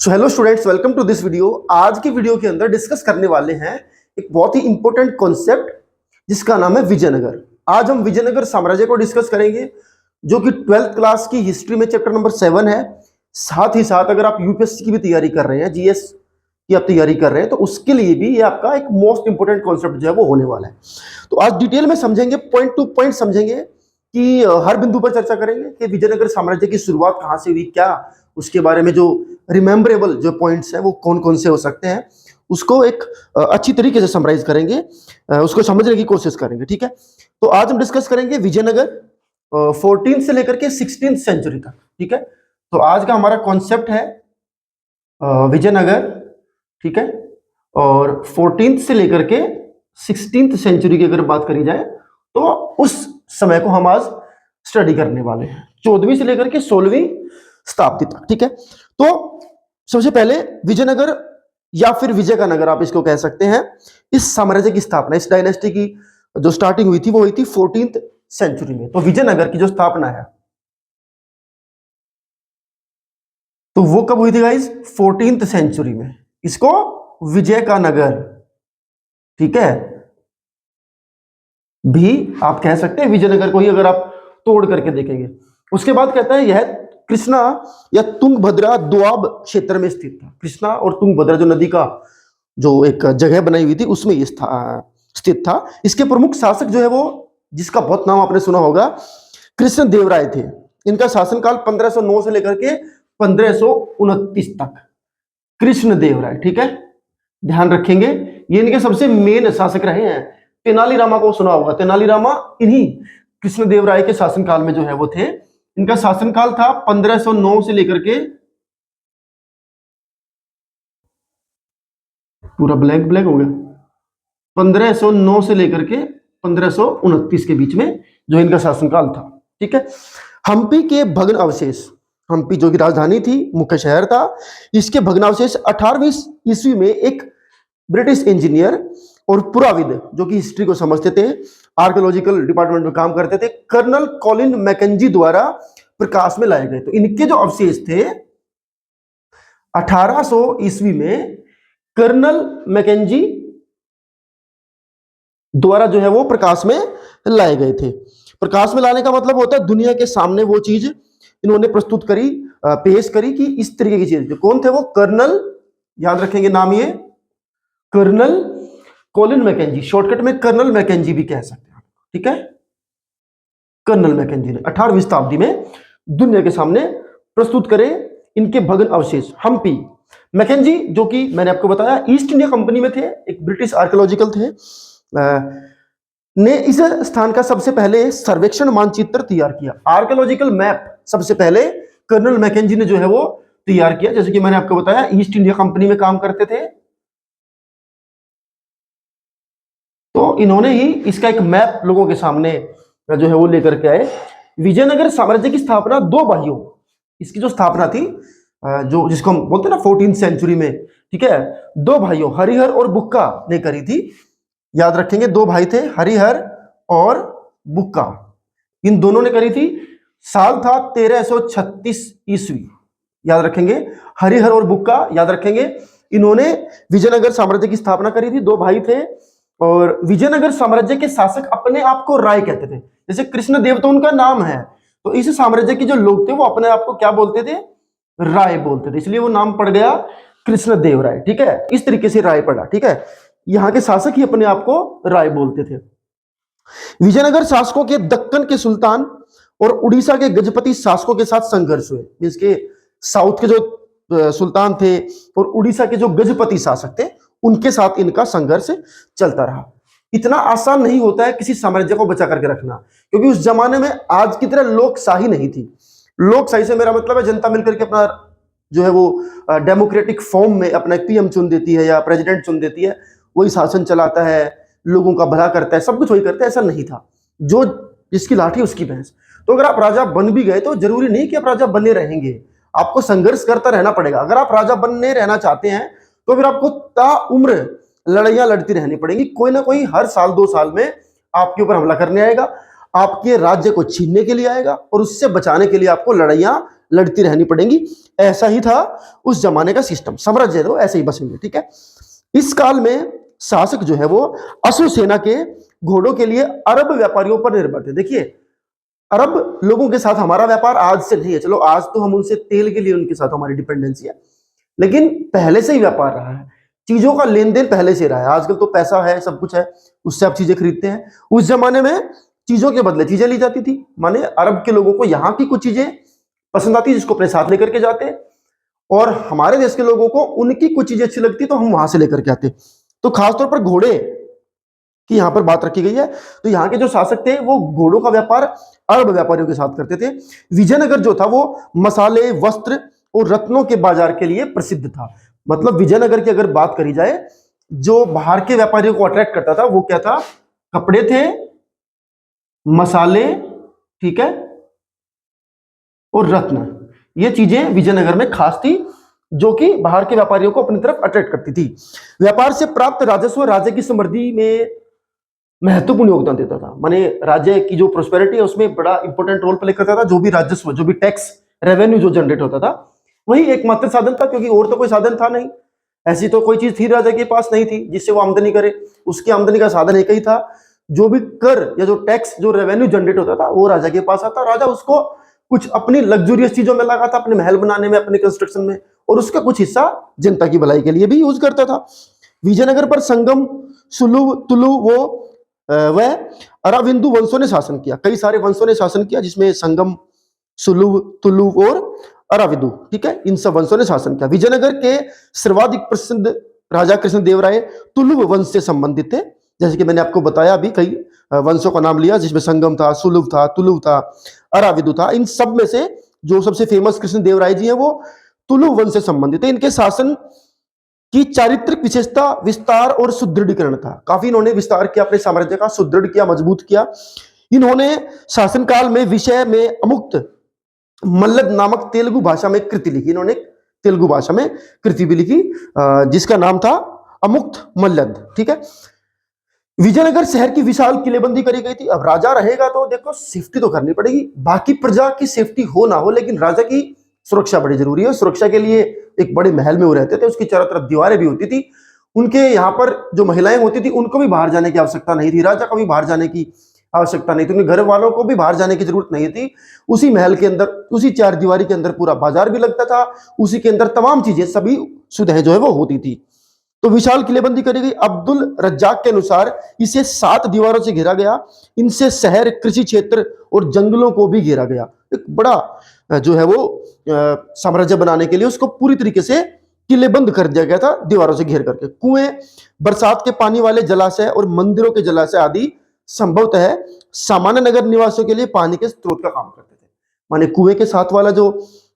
So hello students, welcome to this video. आज की video के अंदर डिस्कस करने वाले हैं एक बहुत ही इंपॉर्टेंट कॉन्सेप्ट जिसका नाम है विजयनगर। आज हम विजयनगर साम्राज्य को डिस्कस करेंगे जो कि 12th क्लास की हिस्ट्री में चैप्टर नंबर 7 है। साथ ही साथ अगर आप यूपीएससी की भी तैयारी कर रहे हैं, जीएस की आप तैयारी कर रहे हैं, तो उसके लिए भी ये आपका एक मोस्ट इंपॉर्टेंट कॉन्सेप्ट जो है वो होने वाला है। तो आज डिटेल में समझेंगे, पॉइंट टू पॉइंट समझेंगे कि हर बिंदु पर चर्चा करेंगे कि विजयनगर साम्राज्य की शुरुआत कहां से हुई, क्या उसके बारे में जो रिमेम्बरेबल जो पॉइंट्स हैं वो कौन कौन से हो सकते हैं, उसको एक अच्छी तरीके से समराइज करेंगे, उसको समझने की कोशिश करेंगे। ठीक है, तो आज हम डिस्कस करेंगे विजयनगर 14 से लेकर के 16th सेंचुरी तक। ठीक है, तो आज का हमारा कॉन्सेप्ट है विजयनगर। ठीक है, और 14th से लेकर के 16th सेंचुरी की अगर बात करी जाए तो उस समय को हम आज स्टडी करने वाले हैं, 14वीं से लेकर के 16वीं शताब्दी तक। ठीक है, तो सबसे पहले विजयनगर या फिर विजय का नगर आप इसको कह सकते हैं, इस साम्राज्य की स्थापना, इस डायनेस्टी की जो स्टार्टिंग हुई थी वो हुई थी 14th सेंचुरी में। तो विजयनगर की जो स्थापना है तो वो कब हुई थी गाइस? 14th सेंचुरी में। इसको विजय का नगर, ठीक है, भी आप कह सकते हैं विजयनगर को ही, अगर आप तोड़ करके देखेंगे। उसके बाद कहता है यह कृष्णा या तुंगभद्रा दोआब क्षेत्र में स्थित था। कृष्णा और तुंगभद्रा जो नदी का जो एक जगह बनाई हुई थी उसमें ये स्थित था। इसके प्रमुख शासक जो है वो, जिसका बहुत नाम आपने सुना होगा, कृष्ण देव राय थे। इनका शासनकाल 1509 से लेकर के 1529 तक। कृष्ण देव राय, ठीक है, ध्यान रखेंगे, ये इनके सबसे मेन शासक रहे हैं। तेनालीरामा को सुना होगा, तेनालीरामा इन्हीं कृष्णदेव राय के शासनकाल में जो है वो थे। इनका शासनकाल था 1509 से लेकर के, पूरा ब्लैंक ब्लैंक हो गया, 1509 से लेकर के 1529 के बीच में जो इनका शासनकाल था। ठीक है, हम्पी के भग्न अवशेष, हम्पी जो कि राजधानी थी, मुख्य शहर था, इसके भग्नावशेष 18वीं ईस्वी में एक ब्रिटिश इंजीनियर और पुराविद जो कि हिस्ट्री को समझते थे, आर्कियोलॉजिकल डिपार्टमेंट में काम करते थे, कर्नल कॉलिन मैकेंजी द्वारा प्रकाश में लाए गए। तो इनके जो अवशेष थे 1800 ईस्वी में कर्नल मैकेंजी द्वारा जो है वो प्रकाश में लाए गए थे। प्रकाश में लाने का मतलब होता है दुनिया के सामने वो चीज इन्होंने प्रस्तुत करी, पेश करी कि इस तरीके की चीज। कौन थे वो? कर्नल, याद रखेंगे नाम, ये कर्नल कॉलिन मैकेंजी, शॉर्टकट में कर्नल मैकेंजी भी कह सकते हैं। ठीक है, कर्नल मैकेंजी ने 18वीं शताब्दी में दुनिया के सामने प्रस्तुत करे इनके भग्न अवशेष। हम्पी, मैकेंजी जो कि मैंने आपको बताया ईस्ट इंडिया कंपनी में थे, एक ब्रिटिश आर्कियोलॉजिकल थे, ने इस स्थान का सबसे पहले सर्वेक्षण मानचित्र तैयार किया। आर्कियोलॉजिकल मैप सबसे पहले कर्नल मैकेंजी ने जो है वो तैयार किया। जैसे कि मैंने आपको बताया ईस्ट इंडिया कंपनी में काम करते थे, तो इन्होंने ही इसका एक मैप लोगों के सामने जो है वो लेकर के आए। विजयनगर साम्राज्य की स्थापना दो भाइयों, इसकी जो स्थापना थी जो जिसको हम बोलते हैं ना 14th सेंचुरी में, ठीक है, दो भाइयों हरिहर और बुक्का ने करी थी। याद रखेंगे, दो भाई थे, हरिहर और बुक्का, इन दोनों ने करी थी। साल था 1336 ईस्वी, याद रखेंगे, हरिहर और बुक्का, याद रखेंगे, इन्होंने विजयनगर साम्राज्य की स्थापना करी थी। दो भाई थे और विजयनगर साम्राज्य के शासक अपने आप को राय कहते थे। जैसे कृष्णदेव तो उनका नाम है, तो इस साम्राज्य के जो लोग थे वो अपने आप को क्या बोलते थे? राय बोलते थे, इसलिए वो नाम पड़ गया कृष्णदेव राय। ठीक है, इस तरीके से राय पड़ा। ठीक है, यहाँ के शासक ही अपने आप को राय बोलते थे। विजयनगर शासकों के दक्कन के सुल्तान और उड़ीसा के गजपति शासकों के साथ संघर्ष हुए। मींस के साउथ के जो सुल्तान थे और उड़ीसा के जो गजपति शासक थे उनके साथ इनका संघर्ष चलता रहा। इतना आसान नहीं होता है किसी साम्राज्य को बचा करके रखना, क्योंकि उस जमाने में आज की तरह लोकशाही नहीं थी। लोकशाही से मेरा मतलब है जनता मिलकर के अपना जो है वो डेमोक्रेटिक फॉर्म में अपना पीएम चुन देती है या प्रेसिडेंट चुन देती है, वही शासन चलाता है, लोगों का भला करता है, सब कुछ वही करता है। ऐसा नहीं था, जो जिसकी लाठी उसकी भैंस। तो अगर आप राजा बन भी गए तो जरूरी नहीं कि आप राजा बने रहेंगे, आपको संघर्ष करता रहना पड़ेगा। अगर आप राजा बनने रहना चाहते हैं तो फिर आपको ताउम्र लड़ाइयां लड़ती रहनी पड़ेगी। कोई ना कोई हर साल 2 साल में आपके ऊपर हमला करने आएगा, आपके राज्य को छीनने के लिए आएगा और उससे बचाने के लिए आपको लड़ाइयां लड़ती रहनी पड़ेंगी। ऐसा ही था उस जमाने का सिस्टम, साम्राज्य तो ऐसे ही बसेंगे, ठीक है। इस काल में शासक जो है वो अश्व सेना के घोड़ों के लिए अरब व्यापारियों पर निर्भर थे। देखिए, अरब लोगों के साथ हमारा व्यापार आज से नहीं है, चलो आज तो हम उनसे तेल के लिए उनके साथ हमारी डिपेंडेंसी है, लेकिन पहले से ही व्यापार रहा है, चीजों का लेन देन पहले से रहा है। आजकल तो पैसा है, सब कुछ है, उससे आप चीजें खरीदते हैं। उस जमाने में चीजों के बदले चीजें ली जाती थी, माने अरब के लोगों को यहाँ की कुछ चीजें पसंद आती जिसको अपने साथ लेकर के जाते, और हमारे देश के लोगों को उनकी कुछ चीजें अच्छी लगती तो हम वहां से लेकर के आते। तो खासतौर पर घोड़े की यहाँ पर बात रखी गई है। तो यहाँ के जो शासक थे वो घोड़ों का व्यापार अरब व्यापारियों के साथ करते थे। विजयनगर जो था वो मसाले, वस्त्र और रत्नों के बाजार के लिए प्रसिद्ध था। मतलब विजयनगर की अगर बात करी जाए, जो बाहर के व्यापारियों को अट्रैक्ट करता था वो क्या था? कपड़े थे, मसाले, ठीक है, और रत्न। ये चीजें विजयनगर में खास थी, जो कि बाहर के व्यापारियों को अपनी तरफ अट्रैक्ट करती थी। व्यापार से प्राप्त राजस्व राज्य की समृद्धि में महत्वपूर्ण योगदान देता था। माने राज्य की जो प्रोस्पेरिटी है उसमें बड़ा इंपॉर्टेंट रोल प्ले करता था। जो भी राजस्व, जो भी टैक्स रेवेन्यू जो जनरेट होता था, वही एकमात्र साधन था, क्योंकि और तो कोई साधन था नहीं। ऐसी तो कोई चीज थी राजा के पास नहीं थी जिससे वो आमदनी करे। उसकी आमदनी का साधन एक ही था, जो भी कर या जो टैक्स, जो रेवेन्यू जनरेट होता था वो राजा के पास आता। राजा उसको कुछ अपनी लग्जूरियस चीजों में लगा था, अपने महल बनाने में, अपने कंस्ट्रक्शन में, और उसका कुछ हिस्सा जनता की भलाई के लिए भी यूज करता था। विजयनगर पर संगम, सुलु, तुलु, वह अराविंदु वंशों ने शासन किया। कई सारे वंशों ने शासन किया, जिसमें संगम, सुलु, तुलु और अराविदु, ठीक है, इन सब वंशों ने शासन किया। विजयनगर के सर्वाधिक प्रसिद्ध राजा कृष्णदेव राय तुलु वंश से संबंधित थे। जैसे कि मैंने आपको बताया अभी, कई वंशों का नाम लिया, जिसमें संगम था, सुलुव था, तुलु था, अराविदु था। इन सब में से जो सबसे फेमस कृष्णदेव राय जी हैं वो तुलु वंश से संबंधित है। इनके शासन की चारित्रिक विशेषता विस्तार और सुदृढ़ीकरण था। काफी इन्होंने विस्तार किया, अपने साम्राज्य का सुदृढ़ किया, मजबूत किया। इन्होंने शासनकाल में विषय में अमुक्त मल्लद नामक तेलुगु भाषा में कृति लिखी। इन्होंने तेलुगु भाषा में कृति भी लिखी, जिसका नाम था अमुक्त मल्लद, ठीक है। विजयनगर शहर की विशाल किलेबंदी करी गई थी। अब राजा रहेगा तो देखो सेफ्टी तो करनी पड़ेगी, बाकी प्रजा की सेफ्टी हो ना हो, लेकिन राजा की सुरक्षा बड़ी जरूरी है। सुरक्षा के लिए एक बड़े महल में वो रहते थे, उसकी चारों तरफ दीवारें भी होती थी। उनके यहाँ पर जो महिलाएं होती थी उनको भी बाहर जाने की आवश्यकता नहीं थी, राजा को भी बाहर जाने की आवश्यकता नहीं थी, उनके घर वालों को भी बाहर जाने की जरूरत नहीं थी। उसी महल के अंदर, उसी चार दीवारी के अंदर पूरा बाजार भी लगता था, उसी के अंदर तमाम चीजें, सभी सुविधाएं जो है वो होती थी। तो विशाल किलेबंदी करी गई। अब्दुल रज्जाक के अनुसार इसे 7 दीवारों से घेरा गया। इनसे शहर, कृषि क्षेत्र और जंगलों को भी घेरा गया। एक बड़ा जो है वो साम्राज्य बनाने के लिए उसको पूरी तरीके से किलेबंद कर दिया गया था, दीवारों से घेर करके। कुएं, बरसात के पानी वाले जलाशय और मंदिरों के जलाशय आदि संभवतः सामान्य नगर निवासियों के लिए पानी के स्रोत का काम करते थे। माने कुएं के साथ वाला जो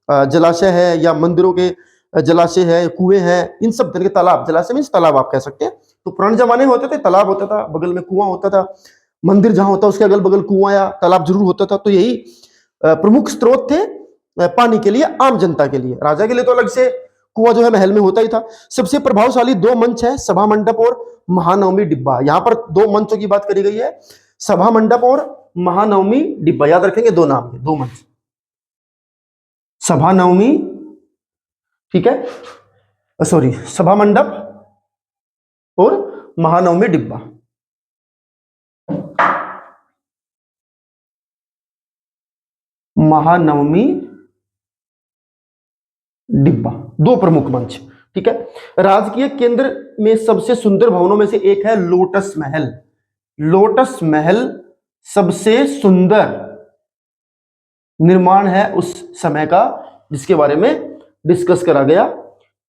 जलाशय है, या मंदिरों के जलाशय है, कुएं हैं, इन सब तरह के तालाब, जलाशय मीन्स तालाब आप कह सकते हैं। तो पुराने जमाने में होते थे, तालाब होता था, बगल में कुआं होता था, मंदिर जहां होता उसके अगल बगल कुआं या तालाब जरूर होता था। तो यही प्रमुख स्रोत थे पानी के लिए, आम जनता के लिए। राजा के लिए तो अलग से कुआं जो है महल में होता ही था। सबसे प्रभावशाली 2 मंच है, सभा मंडप और महानवमी डिब्बा। यहाँ पर 2 मंचों की बात करी गई है, सभा मंडप और महानवमी डिब्बा। याद रखेंगे 2 नाम है, 2 मंच, सभा नवमी, ठीक है, सॉरी, सभा मंडप और महानवमी डिब्बा। महानवमी डिब्बा, 2 प्रमुख मंच, ठीक है। राजकीय केंद्र में सबसे सुंदर भवनों में से एक है लोटस महल। लोटस महल सबसे सुंदर निर्माण है उस समय का, जिसके बारे में डिस्कस करा गया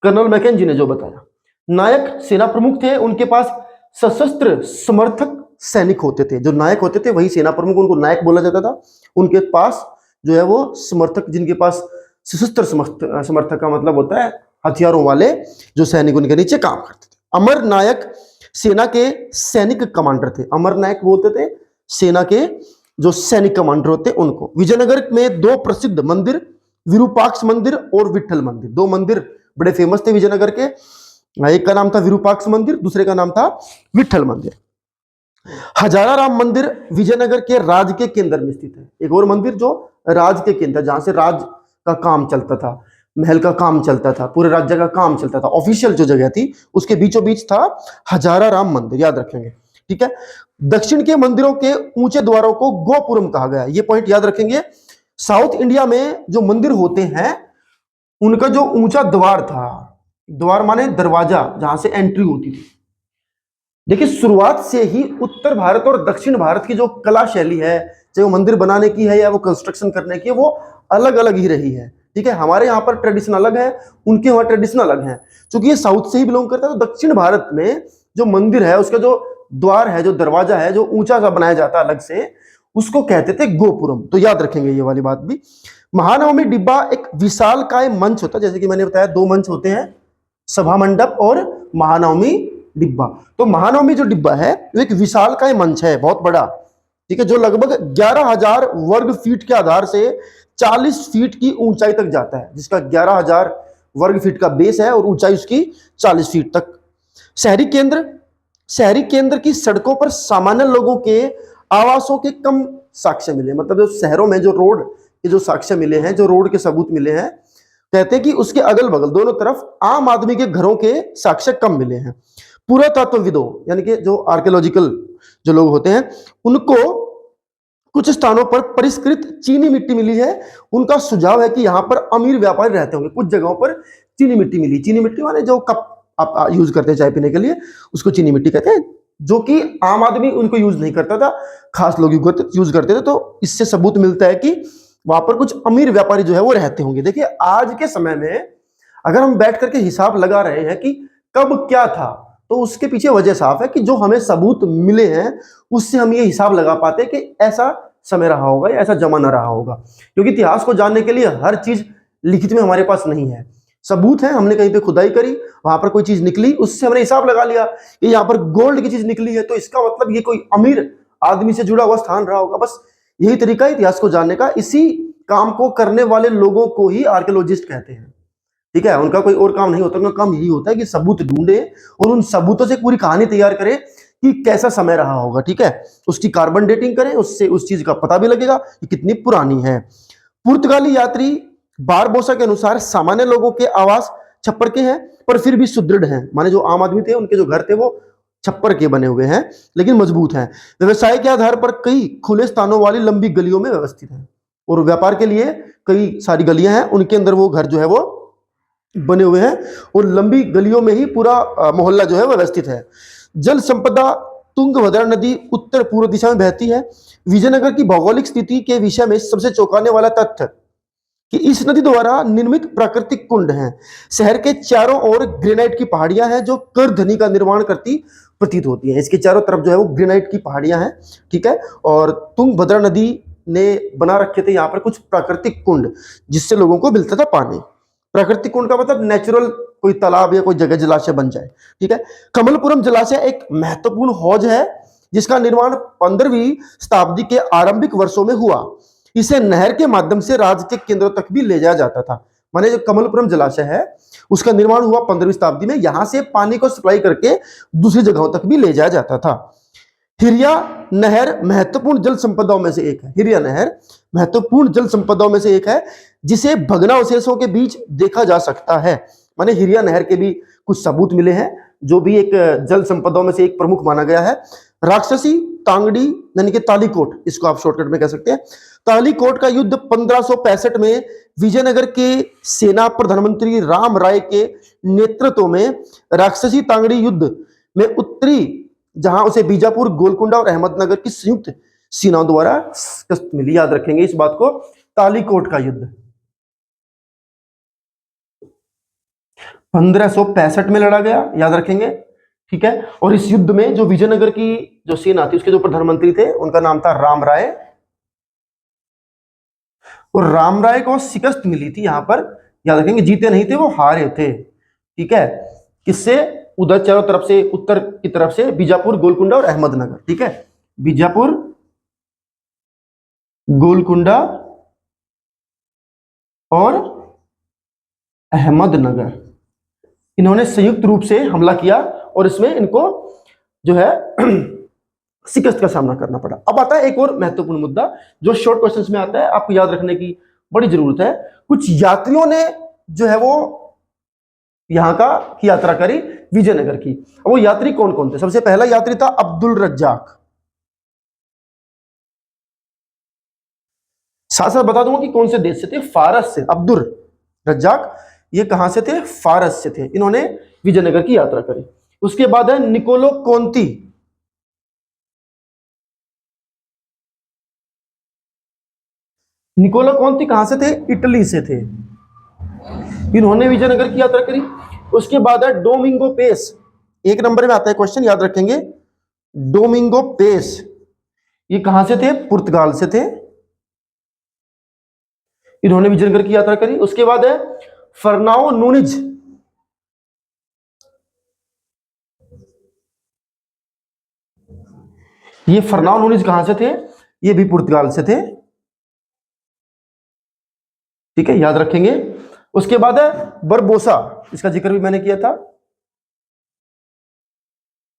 कर्नल मैकेंजी ने जो बताया। नायक सेना प्रमुख थे, उनके पास सशस्त्र समर्थक सैनिक होते थे। जो नायक होते थे वही सेना प्रमुख, उनको नायक बोला जाता था। उनके पास जो है वो समर्थक, जिनके पास सशस्त्र समर्थक का मतलब होता है हथियारों वाले जो सैनिक, उनके नीचे काम करते थे। अमर नायक सेना के सैनिक कमांडर थे। अमर नायक बोलते थे सेना के जो सैनिक कमांडर होते उनको। विजयनगर में 2 प्रसिद्ध मंदिर, विरूपाक्ष मंदिर और विठल मंदिर, 2 मंदिर बड़े फेमस थे विजयनगर के। एक का नाम था विरूपाक्ष मंदिर, दूसरे का नाम था विठल मंदिर। हजारा राम मंदिर विजयनगर के राज के केंद्र में स्थित है। एक और मंदिर जो राज के केंद्र, जहां से राज का काम चलता था, महल का काम चलता था, पूरे राज्य का काम चलता था। ऑफिशियल जो जगह थी उसके बीचों बीच था हजारा राम मंदिर, याद रखेंगे, ठीक है। दक्षिण के मंदिरों के ऊंचे द्वारों को गोपुरम कहा गया, ये पॉइंट याद रखेंगे। साउथ इंडिया में जो मंदिर होते हैं उनका जो ऊंचा द्वार था, द्वार माने दरवाजा, जहां से एंट्री होती थी। देखिए शुरुआत से ही उत्तर भारत और दक्षिण भारत की जो कला शैली है, चाहे वो मंदिर बनाने की है या वो कंस्ट्रक्शन करने की है, वो अलग अलग ही रही है, ठीक है। हमारे यहाँ पर ट्रेडिशन अलग है, उनके वहां ट्रेडिशन अलग है। क्योंकि ये साउथ से ही बिलोंग करता है, तो दक्षिण भारत में जो मंदिर है उसका जो द्वार है, जो दरवाजा है, जो ऊंचा सा बनाया जाता है अलग से, उसको कहते थे गोपुरम। तो याद रखेंगे ये वाली बात भी। महानवमी डिब्बा एक विशालकाय मंच होता है, जैसे कि मैंने बताया 2 मंच होते हैं, सभा मंडप और महानवमी डिब्बा। तो महानवमी जो डिब्बा है वो एक विशालकाय मंच है, बहुत बड़ा, ठीक है, जो लगभग 11,000 वर्ग फीट के आधार से 40 फीट की ऊंचाई तक जाता है, जिसका 11,000 वर्ग फीट का बेस है और ऊंचाई उसकी 40 फीट तक। शहरी केंद्र की सड़कों पर सामान्य लोगों के आवासों के कम साक्ष्य मिले, मतलब जो शहरों में जो रोड के जो साक्ष्य मिले हैं, जो रोड के सबूत मिले हैं, कहते हैं कि उसके अगल बगल दोनों तरफ आम आदमी के घरों के साक्ष्य कम मिले हैं। पुरातत्वविदों यानी कि जो आर्कियोलॉजिकल जो लोग होते हैं, उनको कुछ स्थानों पर परिष्कृत चीनी मिट्टी मिली है। उनका सुझाव है कि यहाँ पर अमीर व्यापारी रहते होंगे। कुछ जगहों पर चीनी मिट्टी मिली, चीनी मिट्टी माने जो कप आप यूज करते हैं चाय पीने के लिए, उसको चीनी मिट्टी कहते हैं, जो कि आम आदमी उनको यूज नहीं करता था, खास लोग यूज करते थे। तो इससे सबूत मिलता है कि वहां पर कुछ अमीर व्यापारी जो है वो रहते होंगे। देखिए आज के समय में अगर हम बैठ करके हिसाब लगा रहे हैं कि कब क्या था, तो उसके पीछे वजह साफ है कि जो हमें सबूत मिले हैं उससे हम ये हिसाब लगा पाते हैं कि ऐसा समय रहा होगा या ऐसा जमाना रहा होगा। क्योंकि इतिहास को जानने के लिए हर चीज लिखित में हमारे पास नहीं है, सबूत है, हमने कहीं पे खुदाई करी, वहां पर कोई चीज निकली, उससे हमने हिसाब लगा लिया कि यहाँ पर गोल्ड की चीज निकली है, तो इसका मतलब ये कोई अमीर आदमी से जुड़ा हुआ स्थान रहा होगा। बस यही तरीका है इतिहास को जानने का। इसी काम को करने वाले लोगों को ही आर्कियोलॉजिस्ट कहते हैं, ठीक है। उनका कोई और काम नहीं होता, उनका काम यही होता है कि सबूत ढूंढे और उन सबूतों से पूरी कहानी तैयार करें कि कैसा समय रहा होगा, ठीक है। उसकी कार्बन डेटिंग करें, उससे उस चीज का पता भी लगेगा कि कितनी पुरानी है। पुर्तगाली यात्री बारबोसा के अनुसार सामान्य लोगों के आवास छप्पर के हैं पर फिर भी सुदृढ़ हैं, माने जो आम आदमी थे उनके जो घर थे वो छप्पर के बने हुए हैं लेकिन मजबूत हैं। व्यवसाय के आधार पर कई खुले स्थानों वाली लंबी गलियों में व्यवस्थित हैं, और व्यापार के लिए कई सारी गलियां हैं, उनके अंदर वो घर जो है वो बने हुए हैं, और लंबी गलियों में ही पूरा मोहल्ला जो है व्यवस्थित है। जल संपदा तुंगभद्रा नदी उत्तर पूर्व दिशा में बहती है। विजयनगर की भौगोलिक स्थिति के विषय में सबसे चौंकाने वाला तथ्य कि इस नदी द्वारा निर्मित प्राकृतिक कुंड हैं। शहर के चारों ओर ग्रेनाइट की पहाड़ियां हैं जो करधनी का निर्माण करती प्रतीत होती हैं। इसके चारों तरफ जो है वो ग्रेनाइट की पहाड़ियां हैं, ठीक है। और तुंगभद्रा नदी ने बना रखे थे यहाँ पर कुछ प्राकृतिक कुंड, जिससे लोगों को मिलता था पानी। प्राकृतिक कुंड का मतलब नेचुरल कोई तालाब या कोई जगह जलाशय बन जाए, ठीक है। कमलपुरम जलाशय एक महत्वपूर्ण हौज है जिसका निर्माण 15वीं शताब्दी के आरंभिक वर्षों में हुआ। इसे नहर के माध्यम से राज्य के केंद्रों तक भी ले जाया जाता था। माने जो कमलपुरम जलाशय है उसका निर्माण हुआ 15वीं शताब्दी में, यहां से पानी को सप्लाई करके दूसरी जगहों तक भी ले जाया जाता था। हिरिया नहर महत्वपूर्ण जल संपदाओं में से एक है। हिरिया नहर महत्वपूर्ण जल संपदाओं में से एक है जिसे भग्नावशेषों के बीच देखा जा सकता है। माने हिरिया नहर के भी कुछ सबूत मिले हैं, जो भी एक जल संपदाओं में से एक प्रमुख माना गया है। राक्षसी तांगड़ी यानी कि तालीकोट, इसको आप शॉर्टकट में कह सकते हैं। तालीकोट का युद्ध 1565 में विजयनगर के सेना प्रधानमंत्री राम राय के नेतृत्व में राक्षसी तांगड़ी युद्ध में उत्तरी, जहां उसे बीजापुर, गोलकुंडा और अहमदनगर की संयुक्त सेनाओं द्वारा शिकस्त मिली। याद रखेंगे इस बात को, तालीकोट का युद्ध 1565 में लड़ा गया, याद रखेंगे, ठीक है। और इस युद्ध में जो विजयनगर की जो सेना थी उसके जो प्रधानमंत्री थे उनका नाम था राम राय, और राम राय को शिकस्त मिली थी यहां पर, याद रखेंगे। जीते नहीं थे, वो हारे थे, ठीक है। किससे? उधर चारों तरफ से, उत्तर की तरफ से बीजापुर, गोलकुंडा और अहमदनगर, ठीक है। बीजापुर, गोलकुंडा और अहमदनगर, इन्होंने संयुक्त रूप से हमला किया और इसमें इनको जो है शिकस्त का सामना करना पड़ा। अब आता है एक और महत्वपूर्ण मुद्दा जो शॉर्ट क्वेश्चंस में आता है, आपको याद रखने की बड़ी जरूरत है। कुछ यात्रियों ने जो है वो यहां की यात्रा करी, विजयनगर की। अब वो यात्री कौन कौन थे? सबसे पहला यात्री था अब्दुल रज्जाक। साथ साथ बता दूंगा कि कौन से देश से थे, फारस से। अब्दुल रज्जाक ये कहां से थे? फारस से थे। इन्होंने विजयनगर की यात्रा करी। उसके बाद है निकोलो कोंती। निकोलो कोंती कहां से थे? इटली से थे। इन्होंने विजयनगर की यात्रा करी। उसके बाद है डोमिंगो पेस। एक नंबर में आता है क्वेश्चन, याद रखेंगे। डोमिंगो पेस ये कहां से थे? पुर्तगाल से थे। इन्होंने विजयनगर की यात्रा करी। उसके बाद है फर्नाओ नूनिज। ये फर्नाओ नूनिज कहां से थे? ये भी पुर्तगाल से थे। ठीक है, याद रखेंगे। उसके बाद है बरबोसा, इसका जिक्र भी मैंने किया था।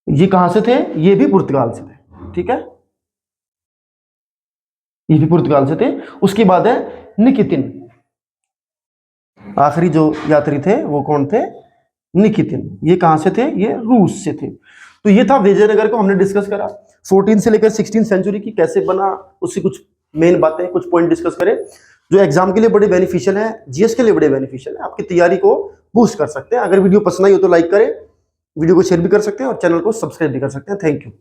ये कहां से थे? ये भी पुर्तगाल से थे। ठीक है, ये भी पुर्तगाल से थे। उसके बाद है निकितिन। आखिरी जो यात्री थे वो कौन थे? निकितिन। ये कहां से थे? ये रूस से थे। तो ये था विजयनगर को हमने डिस्कस करा। 14 से लेकर 16 सेंचुरी की कैसे बना, उससे कुछ मेन बातें, कुछ पॉइंट डिस्कस करें जो एग्जाम के लिए बड़े बेनिफिशियल है, जीएस के लिए बड़े बेनिफिशियल है, आपकी तैयारी को बूस्ट कर सकते हैं। अगर वीडियो पसंद आई हो तो लाइक करें, वीडियो को शेयर भी कर सकते हैं और चैनल को सब्सक्राइब भी कर सकते हैं। Thank you.